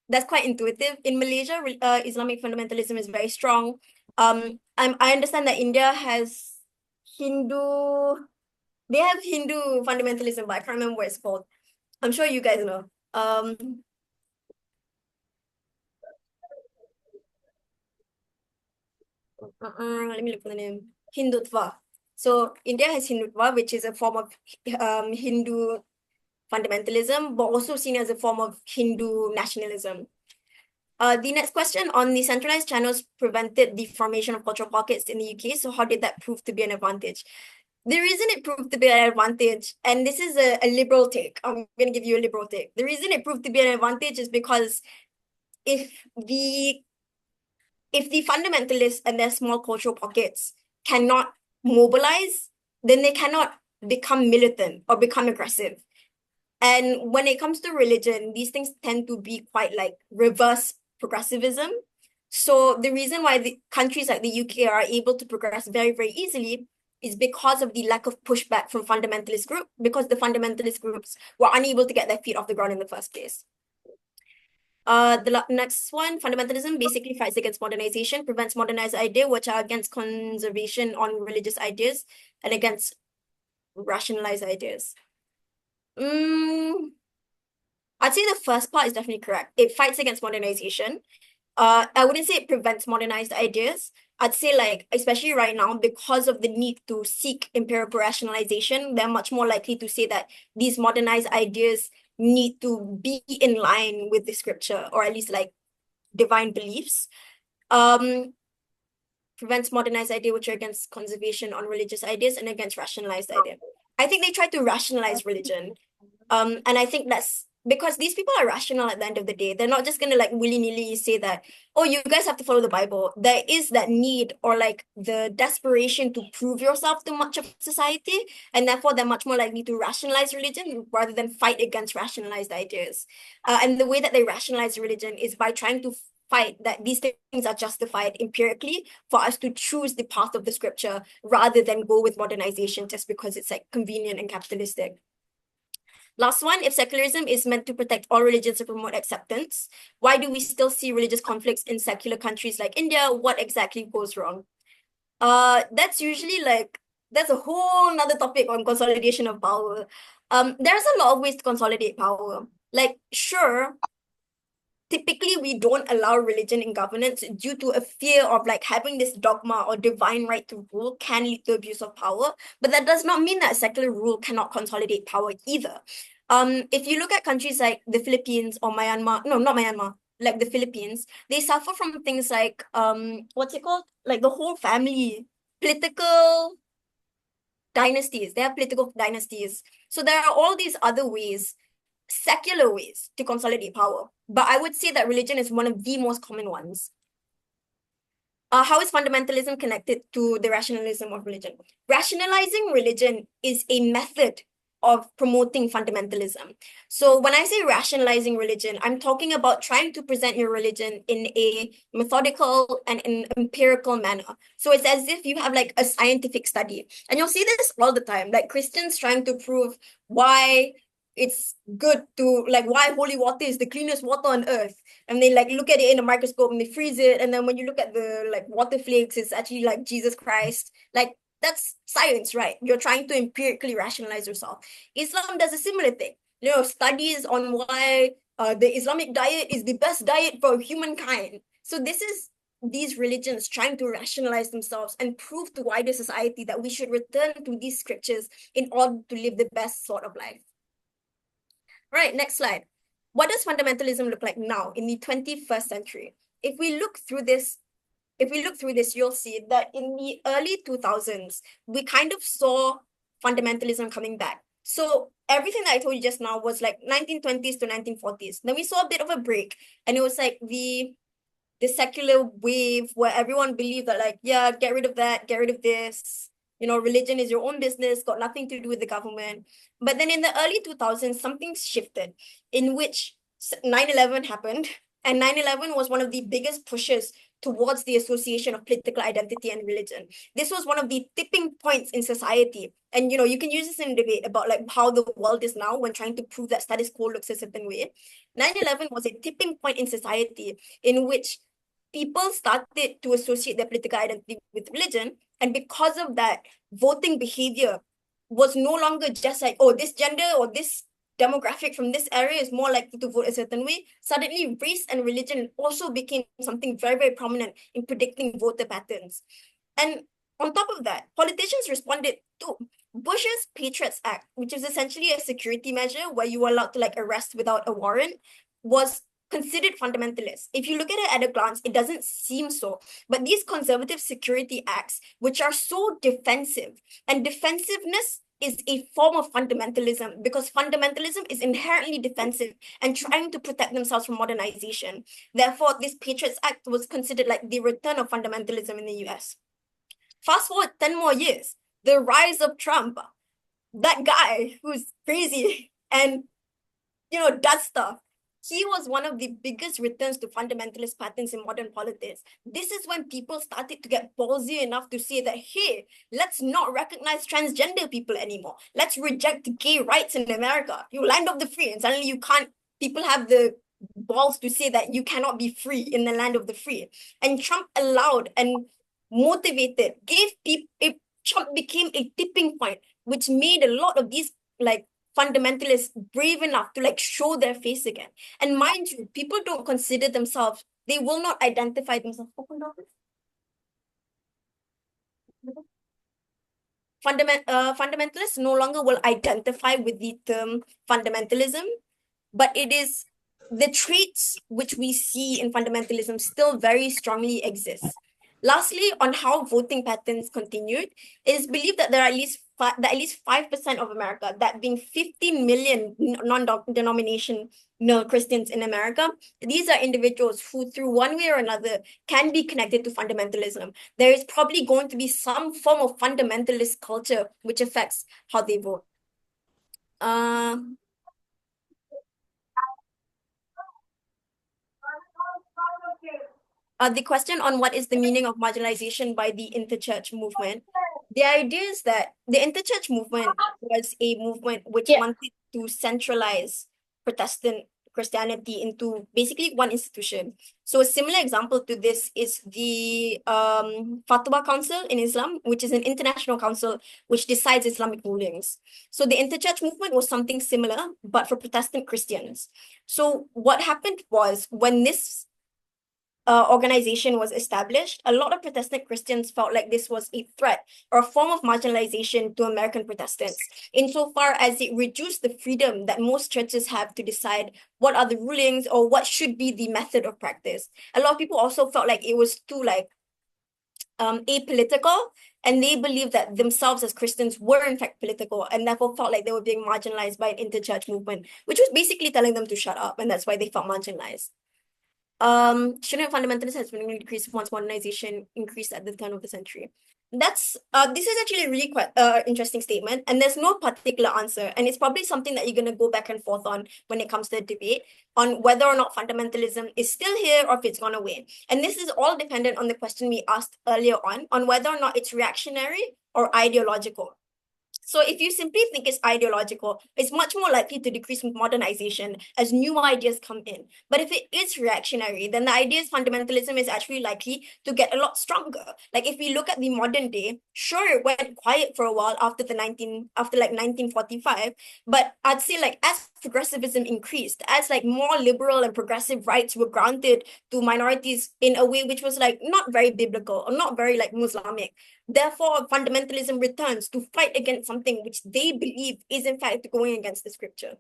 that's quite intuitive. In Malaysia, Islamic fundamentalism is very strong. I understand that India has Hindu, they have Hindu fundamentalism, but I can't remember what it's called. I'm sure you guys know. Let me look for the name. Hindutva. So India has Hindutva, which is a form of Hindu fundamentalism, but also seen as a form of Hindu nationalism. The next question on the centralized channels prevented the formation of cultural pockets in the UK. So how did that prove to be an advantage? The reason it proved to be an advantage, and this is a liberal take, I'm going to give you a liberal take. The reason it proved to be an advantage is because if the fundamentalists and their small cultural pockets cannot mobilize, then they cannot become militant or become aggressive. And when it comes to religion, these things tend to be quite like reverse progressivism. So the reason why the countries like the UK are able to progress very, very easily is because of the lack of pushback from fundamentalist groups, because the fundamentalist groups were unable to get their feet off the ground in the first place. The next one, fundamentalism basically fights against modernization, prevents modernized ideas, which are against conservation on religious ideas and against rationalized ideas. I'd say the first part is definitely correct. It fights against modernization. I wouldn't say it prevents modernized ideas. I'd say like, especially right now, because of the need to seek empirical rationalization, they're much more likely to say that these modernized ideas need to be in line with the scripture, or at least like divine beliefs. Prevents modernized ideas, which are against conservation on religious ideas and against rationalized ideas. I think they try to rationalize religion. And I think that's because these people are rational at the end of the day. They're not just gonna like willy-nilly say that, oh, you guys have to follow the Bible. There is that need or like the desperation to prove yourself to much of society, and therefore they're much more likely to rationalize religion rather than fight against rationalized ideas. And the way that they rationalize religion is by trying to fight that these things are justified empirically for us to choose the path of the scripture rather than go with modernization just because it's like convenient and capitalistic. Last one, if secularism is meant to protect all religions and promote acceptance, why do we still see religious conflicts in secular countries like India? What exactly goes wrong? That's usually like, that's a whole nother topic on consolidation of power. There's a lot of ways to consolidate power. Like, sure, typically we don't allow religion in governance due to a fear of like having this dogma or divine right to rule can lead to abuse of power, but that does not mean that secular rule cannot consolidate power either. If you look at countries like the Philippines or Myanmar, no, not Myanmar, like the Philippines, they suffer from things like what's it called? Like the whole family, political dynasties. They have political dynasties. So there are all these other ways, secular ways to consolidate power. But I would say that religion is one of the most common ones. How is fundamentalism connected to the rationalism of religion? Rationalizing religion is a method of promoting fundamentalism. So when I say rationalizing religion, I'm talking about trying to present your religion in a methodical and an empirical manner. So it's as if you have like a scientific study. And you'll see this all the time, like Christians trying to prove why it's good to like why holy water is the cleanest water on earth, and they like look at it in a microscope and they freeze it, and then when you look at the like water flakes, it's actually like Jesus Christ. Like that's science, right? You're trying to empirically rationalize yourself. Islam does a similar thing. Studies on why the Islamic diet is the best diet for humankind. So this is these religions trying to rationalize themselves and prove to wider society that we should return to these scriptures in order to live the best sort of life. Right, next slide. What does fundamentalism look like now in the 21st century? If we look through this, you'll see that in the early 2000s, we kind of saw fundamentalism coming back. So everything that I told you just now was like 1920s to 1940s. Then we saw a bit of a break, and it was like the secular wave where everyone believed that like, yeah, get rid of that, get rid of this. Religion is your own business, got nothing to do with the government. But then in the early 2000s, something shifted in which 9/11 happened. And 9/11 was one of the biggest pushes towards the association of political identity and religion. This was one of the tipping points in society. And, you can use this in debate about like how the world is now when trying to prove that status quo looks a certain way. 9/11 was a tipping point in society in which people started to associate their political identity with religion. And because of that, voting behavior was no longer just like, oh, this gender or this demographic from this area is more likely to vote a certain way. Suddenly, race and religion also became something very, very prominent in predicting voter patterns. And on top of that, politicians responded to Bush's Patriots Act, which is essentially a security measure where you are allowed to like arrest without a warrant, was considered fundamentalist. If you look at it at a glance, it doesn't seem so. But these conservative security acts, which are so defensive, and defensiveness is a form of fundamentalism because fundamentalism is inherently defensive and trying to protect themselves from modernization. Therefore, this Patriots Act was considered like the return of fundamentalism in the US. Fast forward 10 more years, the rise of Trump, that guy who's crazy and, does stuff. He was one of the biggest returns to fundamentalist patterns in modern politics. This is when people started to get ballsy enough to say that, hey, let's not recognize transgender people anymore. Let's reject gay rights in America. You land of the free, and suddenly you can't, people have the balls to say that you cannot be free in the land of the free. And Trump allowed and motivated, gave people, Trump became a tipping point, which made a lot of these like fundamentalists brave enough to like show their face again. And mind you, people don't consider themselves, they will not identify themselves. Fundamentalists no longer will identify with the term fundamentalism, but it is the traits which we see in fundamentalism still very strongly exist. Lastly, on how voting patterns continued, it is believed that there are at least 5% of America, that being 50 million non-denominational Christians in America, these are individuals who, through one way or another, can be connected to fundamentalism. There is probably going to be some form of fundamentalist culture which affects how they vote. The question on what is the meaning of marginalization by the interchurch movement. The idea is that the interchurch movement was a movement which wanted to centralize Protestant Christianity into basically one institution. So a similar example to this is the Fatwa Council in Islam, which is an international council which decides Islamic rulings. So the interchurch movement was something similar, but for Protestant Christians. So what happened was when this organization was established, a lot of Protestant Christians felt like this was a threat or a form of marginalization to American Protestants, insofar as it reduced the freedom that most churches have to decide what are the rulings or what should be the method of practice. A lot of people also felt like it was too apolitical, and they believed that themselves as Christians were in fact political and therefore felt like they were being marginalized by an interchurch movement, which was basically telling them to shut up, and that's why they felt marginalized. Student fundamentalism has been decreased once modernization increased at the turn of the century. This is actually a really quite interesting statement, and there's no particular answer, and it's probably something that you're gonna go back and forth on when it comes to the debate on whether or not fundamentalism is still here or if it's gone away. And this is all dependent on the question we asked earlier on whether or not it's reactionary or ideological. So if you simply think it's ideological, it's much more likely to decrease with modernization as new ideas come in. But if it is reactionary, then the idea's fundamentalism is actually likely to get a lot stronger. Like if we look at the modern day, sure, it went quiet for a while after 1945, but I'd say like as progressivism increased, as like more liberal and progressive rights were granted to minorities in a way which was like not very biblical or not very like Muslimic, therefore, fundamentalism returns to fight against something which they believe is in fact going against the scripture.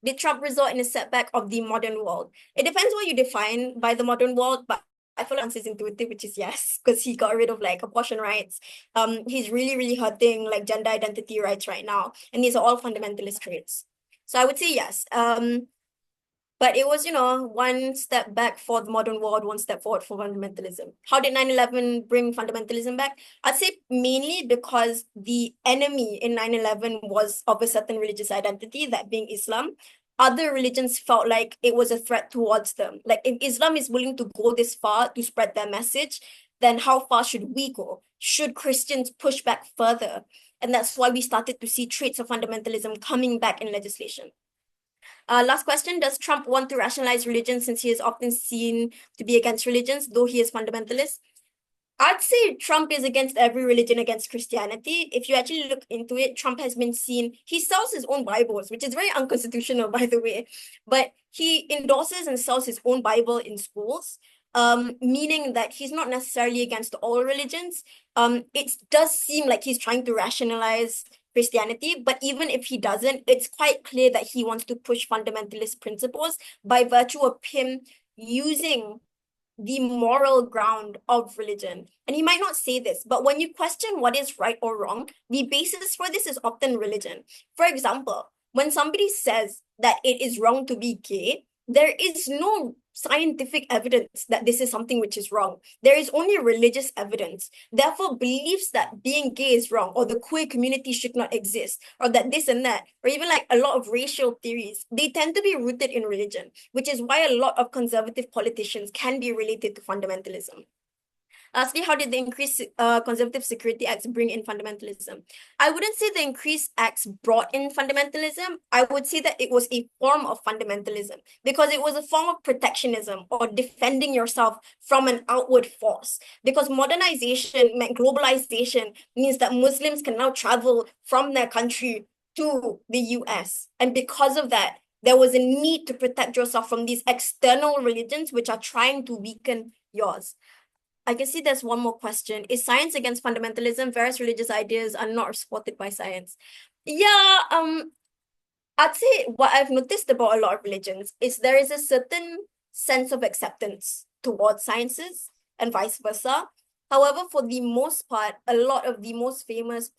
Did Trump result in a setback of the modern world? It depends what you define by the modern world, but I feel like the answer is intuitive, which is yes, because he got rid of like abortion rights. He's really hurting like gender identity rights right now, and these are all fundamentalist traits. So I would say yes. But it was, one step back for the modern world, one step forward for fundamentalism. How did 9/11 bring fundamentalism back? I'd say mainly because the enemy in 9/11 was of a certain religious identity, that being Islam. Other religions felt like it was a threat towards them. Like if Islam is willing to go this far to spread their message, then how far should we go? Should Christians push back further? And that's why we started to see traits of fundamentalism coming back in legislation. Last question, does Trump want to rationalize religion since he is often seen to be against religions, though he is fundamentalist? I'd say Trump is against every religion against Christianity. If you actually look into it, Trump has been seen, he sells his own Bibles, which is very unconstitutional, by the way, but he endorses and sells his own Bible in schools, meaning that he's not necessarily against all religions. It does seem like he's trying to rationalize Christianity, but even if he doesn't, it's quite clear that he wants to push fundamentalist principles by virtue of him using the moral ground of religion. And he might not say this, but when you question what is right or wrong, the basis for this is often religion. For example, when somebody says that it is wrong to be gay, there is no scientific evidence that this is something which is wrong. There is only religious evidence. Therefore, beliefs that being gay is wrong, or the queer community should not exist, or that this and that, or even like a lot of racial theories, they tend to be rooted in religion, which is why a lot of conservative politicians can be related to fundamentalism. Lastly, how did the increased conservative security acts bring in fundamentalism? I wouldn't say the increased acts brought in fundamentalism. I would say that it was a form of fundamentalism because it was a form of protectionism or defending yourself from an outward force. Because modernization meant globalization means that Muslims can now travel from their country to the US. And because of that, there was a need to protect yourself from these external religions which are trying to weaken yours. I can see there's one more question. Is science against fundamentalism? Various religious ideas are not supported by science. Yeah, I'd say what I've noticed about a lot of religions is there is a certain sense of acceptance towards sciences and vice versa. However, for the most part, a lot of the most famous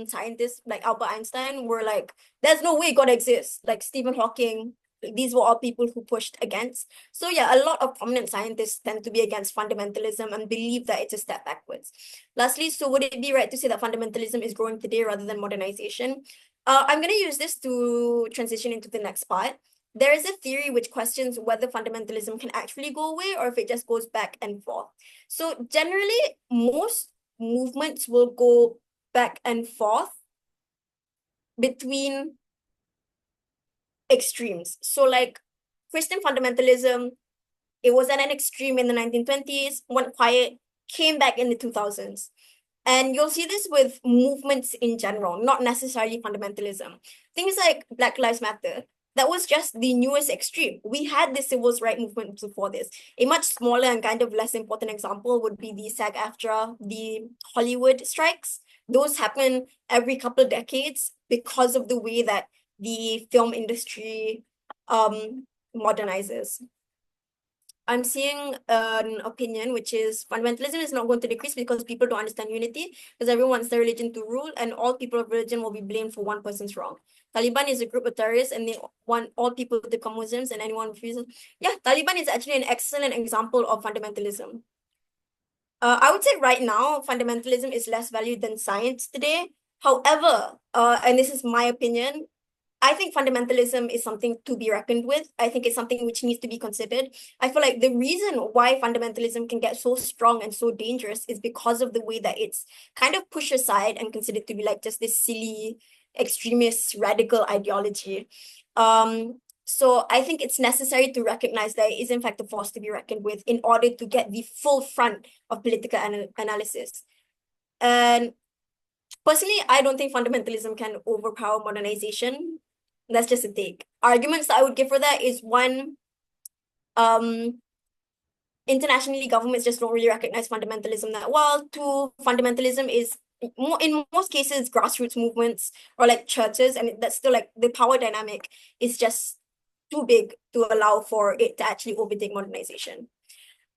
scientists like Albert Einstein were like, there's no way God exists. Like Stephen Hawking, these were all people who pushed against. So yeah, a lot of prominent scientists tend to be against fundamentalism and believe that it's a step backwards. Lastly, so would it be right to say that fundamentalism is growing today rather than modernization? I'm going to use this to transition into the next part. There is a theory which questions whether fundamentalism can actually go away or if it just goes back and forth. So generally, most movements will go back and forth between extremes. So like Christian fundamentalism, it was at an extreme in the 1920s, went quiet, came back in the 2000s. And you'll see this with movements in general, not necessarily fundamentalism. Things like Black Lives Matter. that was just the newest extreme. We had the civil rights movement before this. A much smaller and kind of less important example would be the SAG-AFTRA, the Hollywood strikes. Those happen every couple of decades because of the way that the film industry modernizes. I'm seeing an opinion which is fundamentalism is not going to decrease because people don't understand unity, because everyone wants their religion to rule, and all people of religion will be blamed for one person's wrong. Taliban is a group of terrorists, and they want all people to become Muslims, and anyone refuses. Yeah, Taliban is actually an excellent example of fundamentalism. I would say right now, fundamentalism is less valued than science today. However, and this is my opinion, I think fundamentalism is something to be reckoned with. I think it's something which needs to be considered. I feel like the reason why fundamentalism can get so strong and so dangerous is because of the way that it's kind of pushed aside and considered to be like just this silly, extremist, radical ideology. So I think it's necessary to recognize that it is in fact a force to be reckoned with in order to get the full front of political analysis. And personally, I don't think fundamentalism can overpower modernization. That's just a take. Arguments that I would give for that is one, internationally, governments just don't really recognize fundamentalism that well. Two, fundamentalism is more in most cases grassroots movements or like churches, and that's still like the power dynamic is just too big to allow for it to actually overtake modernization.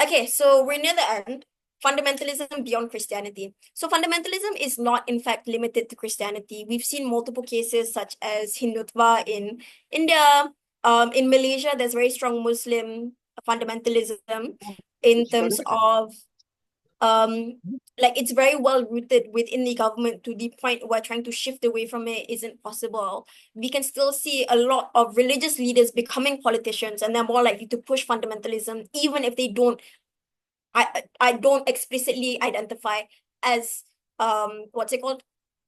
Okay, so we're near the end. Fundamentalism beyond Christianity. So fundamentalism is not in fact limited to Christianity. We've seen multiple cases such as Hindutva in India. In Malaysia, there's very strong Muslim fundamentalism in terms of like it's very well rooted within the government to the point where trying to shift away from it isn't possible. We can still see a lot of religious leaders becoming politicians, and they're more likely to push fundamentalism even if they don't I don't explicitly identify as what's it called?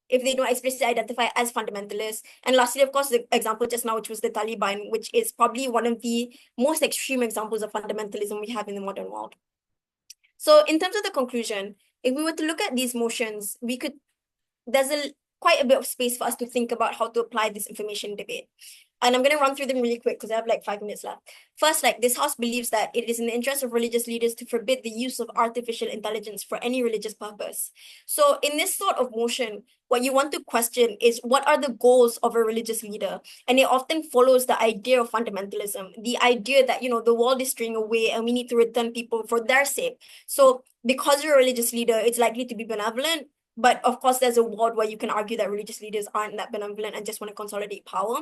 If they don't explicitly identify as fundamentalists. And lastly, of course, the example just now, which was the Taliban, which is probably one of the most extreme examples of fundamentalism we have in the modern world. So in terms of the conclusion, if we were to look at these motions, there's quite a bit of space for us to think about how to apply this information debate. And I'm going to run through them really quick because I have like 5 minutes left. First, like this house believes that it is in the interest of religious leaders to forbid the use of artificial intelligence for any religious purpose. So in this sort of motion, what you want to question is what are the goals of a religious leader? And it often follows the idea of fundamentalism, the idea that, the world is straying away and we need to return people for their sake. So because you're a religious leader, it's likely to be benevolent. But of course, there's a world where you can argue that religious leaders aren't that benevolent and just want to consolidate power.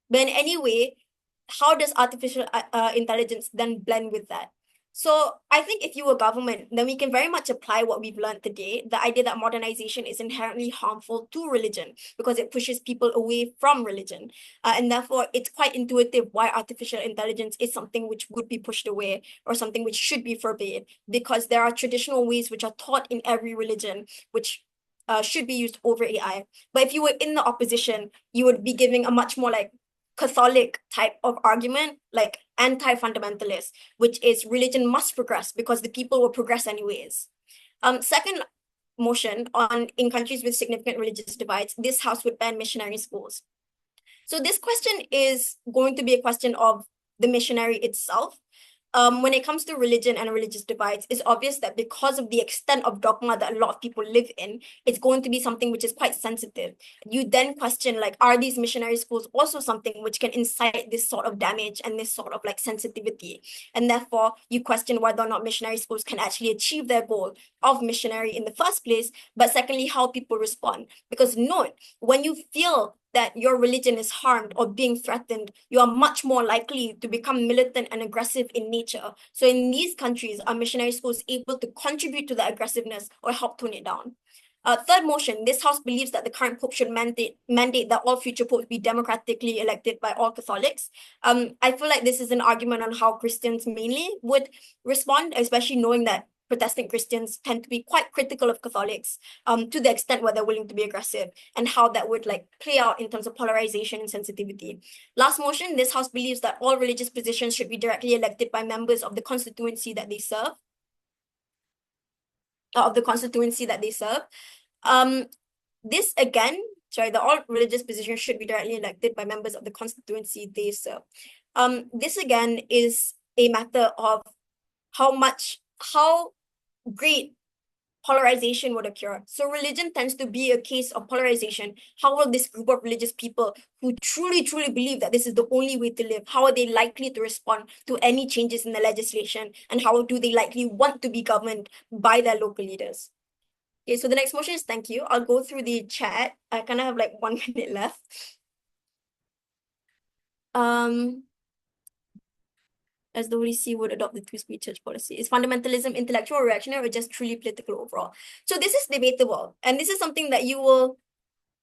But in any way, how does artificial intelligence then blend with that? So I think if you were government, then we can very much apply what we've learned today, the idea that modernization is inherently harmful to religion because it pushes people away from religion. And therefore, it's quite intuitive why artificial intelligence is something which would be pushed away or something which should be forbade, because there are traditional ways which are taught in every religion, which should be used over AI. But if you were in the opposition, you would be giving a much more like Catholic type of argument, like anti-fundamentalist, which is religion must progress because the people will progress anyways. Second motion on in countries with significant religious divides, this house would ban missionary schools. So this question is going to be a question of the missionary itself. When it comes to religion and religious divides, it's obvious that because of the extent of dogma that a lot of people live in, it's going to be something which is quite sensitive. You then question, like, are these missionary schools also something which can incite this sort of damage and this sort of like sensitivity? And therefore, you question whether or not missionary schools can actually achieve their goal of missionary in the first place, but secondly, how people respond. Because note, when you feel that your religion is harmed or being threatened, you are much more likely to become militant and aggressive in nature. So in these countries, are missionary schools able to contribute to the aggressiveness or help tone it down? Third motion, this house believes that the current pope should mandate that all future popes be democratically elected by all Catholics. I feel like this is an argument on how Christians mainly would respond, especially knowing that Protestant Christians tend to be quite critical of Catholics, to the extent where they're willing to be aggressive, and how that would like play out in terms of polarization and sensitivity. Last motion, this house believes that all religious positions should be directly elected by members of the constituency that they serve. This again all religious positions should be directly elected by members of the constituency they serve. This again is a matter of how great polarization would occur. So religion tends to be a case of polarization. How will this group of religious people who truly, truly believe that this is the only way to live, how are they likely to respond to any changes in the legislation? And how do they likely want to be governed by their local leaders? Okay, so the next motion is thank you. I'll go through the chat. I kind of have like 1 minute left. As the Holy See would adopt the two-speed church policy. Is fundamentalism intellectual or reactionary or just truly political overall? So this is debatable, and this is something that you will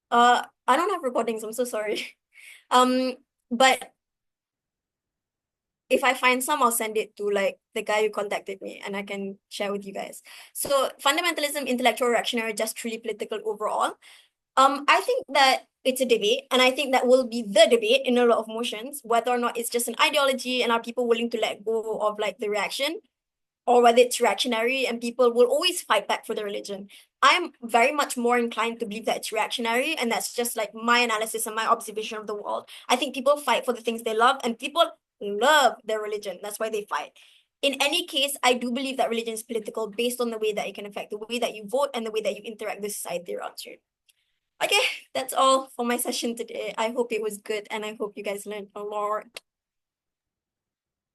I don't have recordings, I'm so sorry. But if I find some, I'll send it to like the guy who contacted me and I can share with you guys. So fundamentalism, intellectual reactionary, just truly political overall. I think that it's a debate, and I think that will be the debate in a lot of motions, whether or not it's just an ideology and are people willing to let go of like the reaction, or whether it's reactionary and people will always fight back for their religion. I'm very much more inclined to believe that it's reactionary, and that's just like my analysis and my observation of the world. I think people fight for the things they love, and people love their religion. That's why they fight. In any case, I do believe that religion is political based on the way that it can affect the way that you vote and the way that you interact with society around you. Okay, that's all for my session today. I hope it was good, and I hope you guys learned a lot.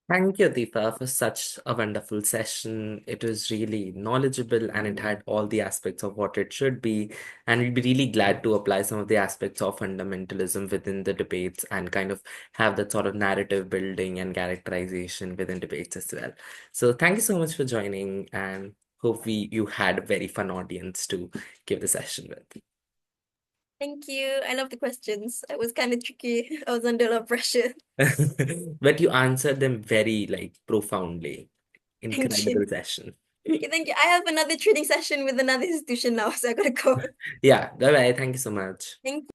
Thank you, Atifa, for such a wonderful session. It was really knowledgeable and it had all the aspects of what it should be. And we'd be really glad to apply some of the aspects of fundamentalism within the debates and kind of have that sort of narrative building and characterization within debates as well. So thank you so much for joining, and hope you had a very fun audience to give the session with. Thank you. I love the questions. It was kind of tricky. I was under a lot of pressure. But you answered them very like profoundly. Thank Incredible you. session. Okay, thank you. I have another trading session with another institution now, so I gotta go. Yeah, bye bye. Thank you so much. Thank